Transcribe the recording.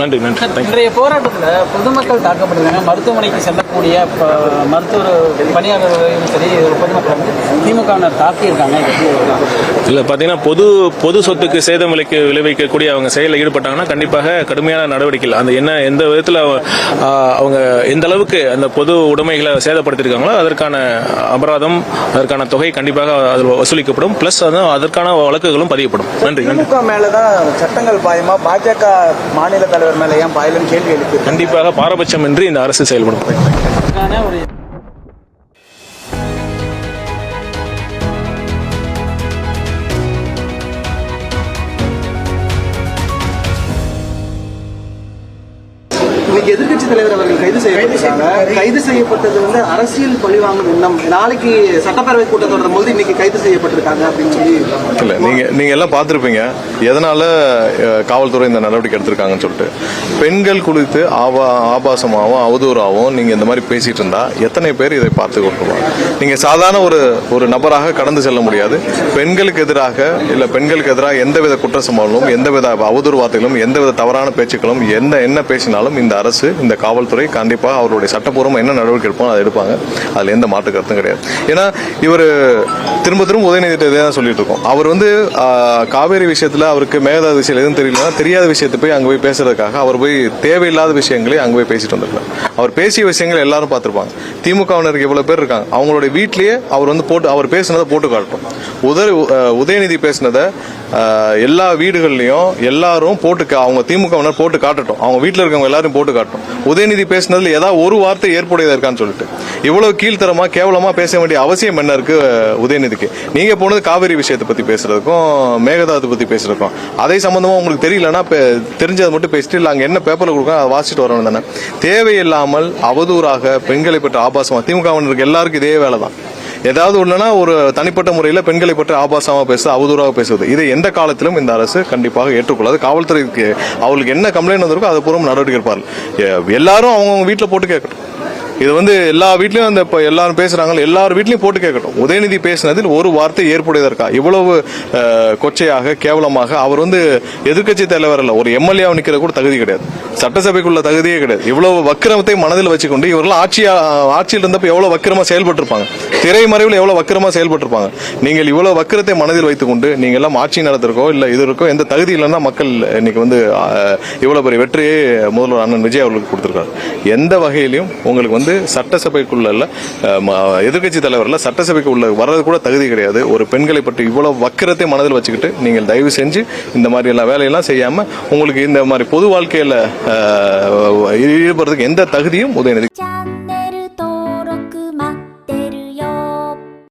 நன்றி நன்றி. இன்றைய போராட்டத்தில் பொதுமக்கள் தாக்கப்பட்டிருக்காங்க. மருத்துவமனைக்கு செல்லக்கூடிய மருத்துவ பணியாளர்களையும் சரி பொதுமக்கள் வந்து திமுகவினர் தாக்கியிருக்காங்க. இல்லை பார்த்தீங்கன்னா பொது சொத்துக்கு சேதம் விளைவிக்கக்கூடிய அவங்க செயலில் ஈடுபட்டாங்கன்னா கண்டிப்பாக கடுமையான நடவடிக்கைகள் அந்த எந்த விதத்தில் அவங்க எந்த அளவுக்கு அந்த பொது உடைமைகளை சேதப்படுத்தியிருக்காங்களோ அதற்கான அபராதம் அதற்கான தொகை கண்டிப்பாக அதில் வசூலிக்கப்படும். பிளஸ் அதற்கான வழக்குகளும் பதியப்படும். நன்றி. திமுக மேலதான் சட்டங்கள் பாயமா பாஜக மாநில தலைவர் மேல ஏன் பாயலன்னு கேள்வி எழுப்பு. கண்டிப்பாக பாரபட்சம் இன்றி இந்த அரசு செயல்படும். இன்னைக்கு எதிர்கட்சி தலைவர் அவர்கள் கைது செய்யப்பட்டிருக்காங்க. கைது செய்யப்பட்டது வந்து அரசியல் பழிவாங்கும் எண்ணம். நாளைக்கு சட்டப்பேரவை கூட்டத்தொடரும் போது இன்னைக்கு கைது செய்யப்பட்டிருக்காங்க அப்படின்னு சொல்லி இல்ல நீங்க எல்லாம் பார்த்திருப்பீங்க எதனால காவல்துறை இந்த நடவடிக்கை எடுத்திருக்காங்கன்னு சொல்லிட்டு. பெண்கள் குறித்து ஆபாசமாகவும் அவதூறாகவும் நீங்க இந்த மாதிரி பேசிட்டு இருந்தா எத்தனை பேர் இதை பார்த்து கொண்டுருவாங்க? நீங்க சாதாரண ஒரு நபராக கடந்து செல்ல முடியாது. பெண்களுக்கு எதிராக இல்ல பெண்களுக்கு எதிராக எந்தவித குற்ற சம்பவங்களும் எந்தவித அவதூறு வார்த்தைகளும் எந்தவித தவறான பேச்சுக்களும் என்ன பேசினாலும் இந்த அரசு இந்த காவல்துறை கண்டிப்பாக அவருடைய சட்டப்பூர்வம் என்ன நடவடிக்கை எடுப்போம் அதை எடுப்பாங்க. அதுல எந்த மாற்று கருத்தும் கிடையாது. ஏன்னா இவர் திரும்ப உதயநிதி தான் சொல்லிட்டு இருக்கோம். அவர் வந்து காவேரி விஷயத்துல அவருக்கு மேகதாது விஷயம் எதுவும் தெரியல, தெரியாத விஷயத்தை போய் அங்க போய் பேசுறதுக்காக அவர் போய் தேவையில்லாத விஷயங்களை அங்க போய் பேசிட்டு வந்திருக்காரு. அவர் பேசிய விஷயங்கள் எல்லாரும் பார்த்திருப்பாங்க. திமுகவினருக்கு எவ்வளவு பேர் இருக்காங்க, அவங்களுடைய வீட்லயே அவர் வந்து அவர் பேசினதை போட்டு காட்டும். உதயநிதி பேசினதை எல்லா வீடுகள்லயும் எல்லாரும் அவங்க திமுகவினர் போட்டு காட்டட்டும். அவங்க வீட்டில் இருக்கவங்க எல்லாரும் போட்டு காட்டும். உதயநிதி பேசினதுல ஏதாவது ஒரு வார்த்தை ஏற்புடையதா இருக்கான்னு சொல்லிட்டு இவ்வளவு கீழ்த்தரமா கேவலமா பேச வேண்டிய அவசியம் என்ன இருக்கு உதயநிதிக்கு? நீங்க போனது காவிரி விஷயத்தை பத்தி பேசுறதுக்கும் மேகதாது பத்தி பேசுறதுக்கும் அதை சம்பந்தமா உங்களுக்கு தெரியலன்னா தெரிஞ்சதை மட்டும் பேசிட்டு இல்ல அங்க என்ன பேப்பர்ல கொடுக்கணும் அதை வாசிச்சுட்டு வரணும் தானே. தேவையில்லாமல் அவதூறாக பெண்களை பற்றி ஆபாசமா திமுகவினருக்கு எல்லாருக்கும் இதே வேலை தான். ஏதாவது ஒண்ணுனா ஒரு தனிப்பட்ட முறையில் பெண்களை பற்றி ஆபாசமாக பேசுவது அவதூறாக பேசுவது இதை எந்த காலத்திலும் இந்த அரசு கண்டிப்பாக ஏற்றுக்கொள்ளாது. காவல்துறைக்கு அவங்களுக்கு என்ன கம்ப்ளைண்ட் வந்திருக்கோ அது பூர்வம் நடவடிக்கை எடுப்பார்கள். எல்லாரும் அவங்க வீட்டில் போட்டு கேட்கட்டும். இது வந்து எல்லா வீட்லயும் அந்த எல்லாரும் பேசுறாங்க, எல்லாரும் வீட்லயும் போட்டு கேட்கட்டும். உதயநிதி பேசினதில் ஒரு வார்த்தை ஏற்புடையதற்கா இவ்வளவு கொச்சையாக கேவலமாக? அவர் வந்து எதிர்கட்சி தலைவர் அல்ல, ஒரு எம்எல்ஏ நிக்கிற கூட தகுதி கிடையாது, சட்டசபைக்குள்ள தகுதியே கிடையாது. இவ்வளவு வக்கிரமத்தை மனதில் வச்சுக்கொண்டு இவர்கள் ஆட்சியில் இருந்தப்ப எவ்வளவு வக்கிரமா செயல்பட்டிருப்பாங்க, திரைமறைவில் எவ்வளவு வக்கிரமா செயல்பட்டிருப்பாங்க. நீங்கள் இவ்வளவு வக்கிரத்தை மனதில் வைத்துக்கொண்டு நீங்க எல்லாம் ஆட்சி நடத்திருக்கோ இல்ல இது இருக்கோ எந்த தகுதி இல்லைன்னா மக்கள் இன்னைக்கு வந்து இவ்வளவு பெரிய வெற்றியே முதல்வர் அண்ணன் விஜய் அவர்களுக்கு கொடுத்திருக்காரு. எந்த வகையிலும் உங்களுக்கு வந்து சட்டசபைக்குள்ள எதிர்கட்சி தலைவர்ல சட்டசபைக்கு உள்ள வர்றது கூட தகுதி கிடையாது. ஒரு பெண்களை பற்றி இவ்வளவு வக்கிரத்தை மனதில் வச்சுக்கிட்டு நீங்கள் தயவு செஞ்சு இந்த மாதிரி எல்லாம் வேலையெல்லாம் செய்யாம உங்களுக்கு இந்த மாதிரி பொது வாழ்க்கையில ஈடுபடுறதுக்கு எந்த தகுதியும் உதயநிதி